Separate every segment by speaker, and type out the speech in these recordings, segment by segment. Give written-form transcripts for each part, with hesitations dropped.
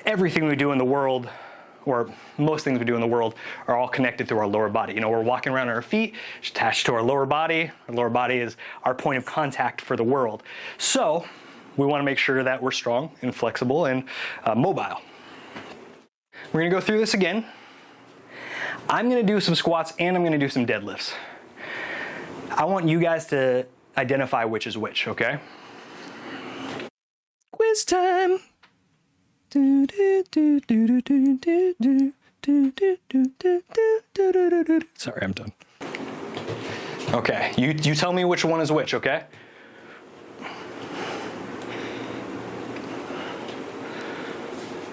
Speaker 1: everything we do in the world, or most things we do in the world, are all connected through our lower body. You know, we're walking around on our feet, it's attached to our lower body. Our lower body is our point of contact for the world. So we want to make sure that we're strong and flexible and mobile. We're gonna go through this again. I'm gonna do some squats and I'm gonna do some deadlifts. I want you guys to identify which is which, okay? Quiz time. Sorry, I'm done. Okay, you tell me which one is which, okay?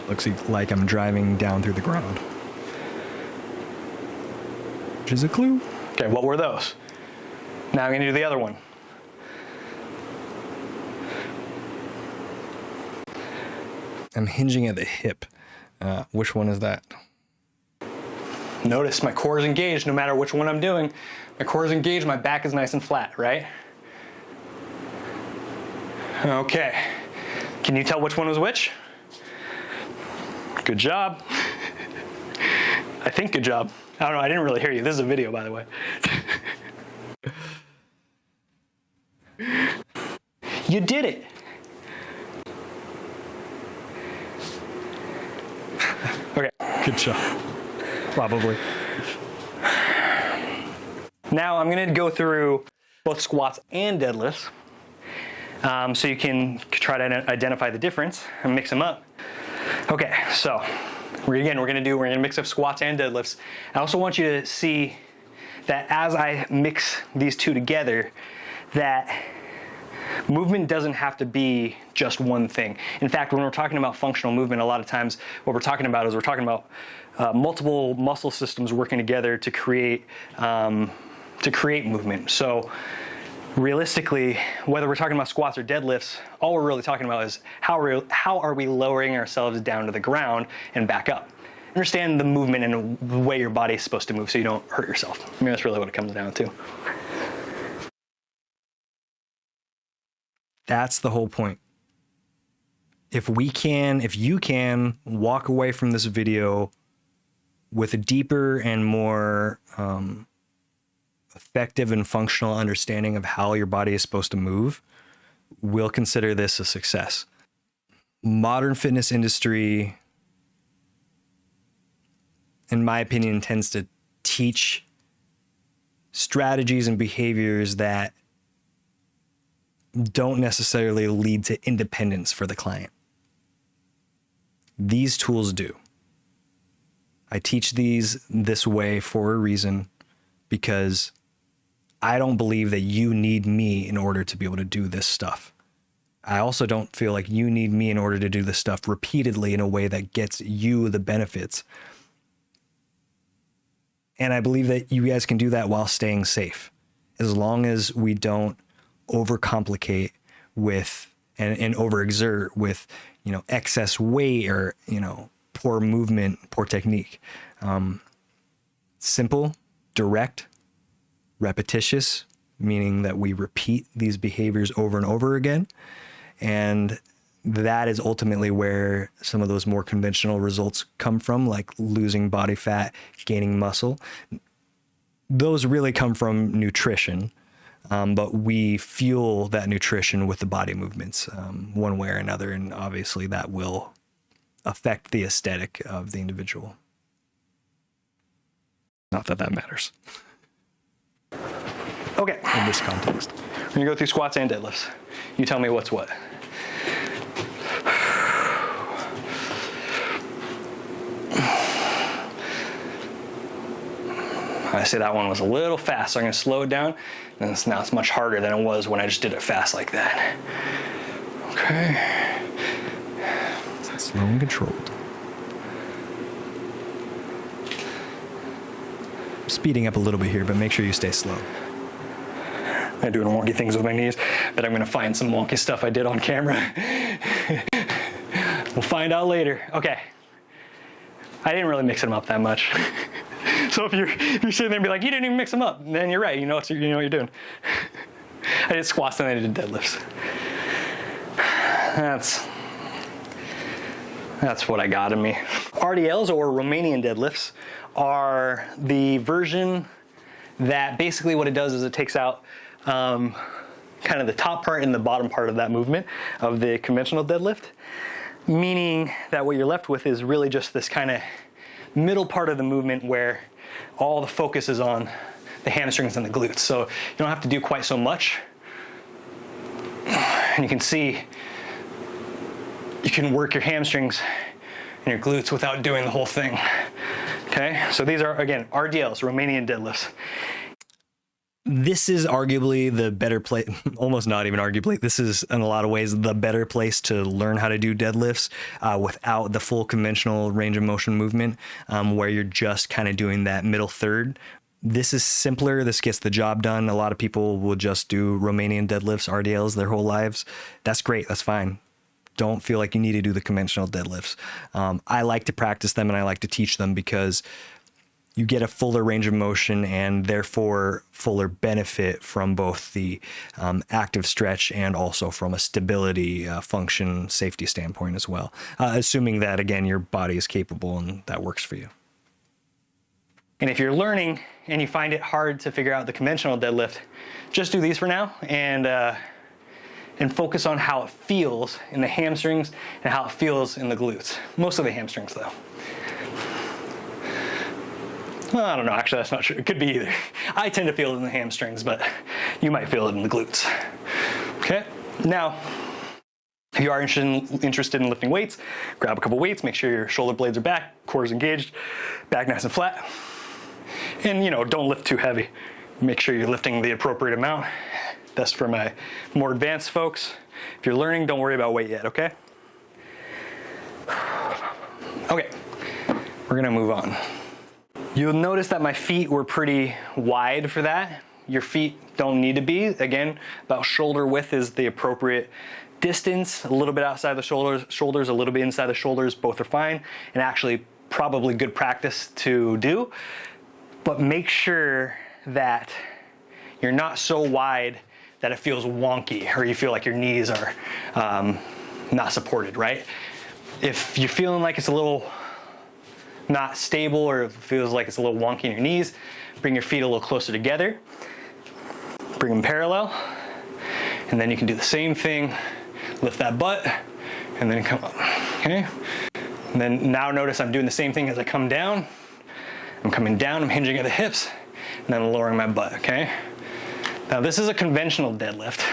Speaker 1: Looks like I'm driving down through the ground. Which is a clue. Okay, what were those? Now I'm gonna do the other one. I'm hinging at the hip. Which one is that? Notice my core is engaged no matter which one I'm doing. My core is engaged, my back is nice and flat, right? Okay. Can you tell which one was which? Good job. I think good job. I don't know, I didn't really hear you. This is a video, by the way. You did it. Okay, good job. Probably. Now I'm gonna go through both squats and deadlifts, so you can try to identify the difference and mix them up. Okay, so we're gonna mix up squats and deadlifts. I also want you to see that as I mix these two together, that movement doesn't have to be just one thing. In fact, when we're talking about functional movement, a lot of times what we're talking about is multiple muscle systems working together to create movement. So realistically, whether we're talking about squats or deadlifts, all we're really talking about is how are we lowering ourselves down to the ground and back up. Understand the movement and the way your body is supposed to move so you don't hurt yourself. I mean, that's really what it comes down to. That's the whole point. If you can walk away from this video with a deeper and more effective and functional understanding of how your body is supposed to move, we'll consider this a success. Modern fitness industry, in my opinion, tends to teach strategies and behaviors that don't necessarily lead to independence for the client. These tools do. I teach these this way for a reason, because I don't believe that you need me in order to be able to do this stuff. I also don't feel like you need me in order to do this stuff repeatedly in a way that gets you the benefits. And I believe that you guys can do that while staying safe, as long as we don't overcomplicate with and overexert with, excess weight or, poor movement, poor technique. Simple, direct, repetitious, meaning that we repeat these behaviors over and over again. And that is ultimately where some of those more conventional results come from, like losing body fat, gaining muscle. Those really come from nutrition. But we fuel that nutrition with the body movements one way or another, and obviously that will affect the aesthetic of the individual. Not that that matters. Okay. In this context. We're gonna go through squats and deadlifts. You tell me what's what. I say that one was a little fast, so I'm gonna slow it down. And now it's much harder than it was when I just did it fast like that. Okay. Slow and controlled. I'm speeding up a little bit here, but make sure you stay slow. I'm doing wonky things with my knees, but I'm gonna find some wonky stuff I did on camera. We'll find out later. Okay. I didn't really mix them up that much. So if you're sitting there and be like, you didn't even mix them up, then you're right. You know what you're doing. I did squats and I did deadlifts. That's what I got in me. RDLs, or Romanian deadlifts, are the version that basically what it does is it takes out kind of the top part and the bottom part of that movement of the conventional deadlift, meaning that what you're left with is really just this kind of middle part of the movement where all the focus is on the hamstrings and the glutes. So you don't have to do quite so much. And you can see you can work your hamstrings and your glutes without doing the whole thing. Okay, so these are, again, RDLs, Romanian deadlifts. This is arguably the better place, almost not even arguably, this is in a lot of ways the better place to learn how to do deadlifts without the full conventional range of motion movement, where you're just kind of doing that middle third. This is simpler. This gets the job done. A lot of people will just do Romanian deadlifts, RDLs, their whole lives. That's great. That's fine. Don't feel like you need to do the conventional deadlifts. I like to practice them and I like to teach them because you get a fuller range of motion and therefore fuller benefit from both the active stretch and also from a stability, function, safety standpoint as well. Assuming that, again, your body is capable and that works for you. And if you're learning and you find it hard to figure out the conventional deadlift, just do these for now and focus on how it feels in the hamstrings and how it feels in the glutes. Most of the hamstrings though. Well, I don't know, actually that's not true. It could be either. I tend to feel it in the hamstrings, but you might feel it in the glutes. Okay, now, if you are interested in lifting weights, grab a couple weights, make sure your shoulder blades are back, core is engaged, back nice and flat. And don't lift too heavy. Make sure you're lifting the appropriate amount. That's for my more advanced folks. If you're learning, don't worry about weight yet, okay? Okay, we're gonna move on. You'll notice that my feet were pretty wide for that. Your feet don't need to be. Again, about shoulder width is the appropriate distance. A little bit outside the shoulders, a little bit inside the shoulders, both are fine, and actually probably good practice to do. But make sure that you're not so wide that it feels wonky or you feel like your knees are not supported, right? If you're feeling like it's a little not stable or it feels like it's a little wonky in your knees, bring your feet a little closer together, bring them parallel, and then you can do the same thing, lift that butt, and then come up, okay? And then now notice I'm doing the same thing as I come down. I'm coming down, I'm hinging at the hips, and then lowering my butt, okay? Now this is a conventional deadlift.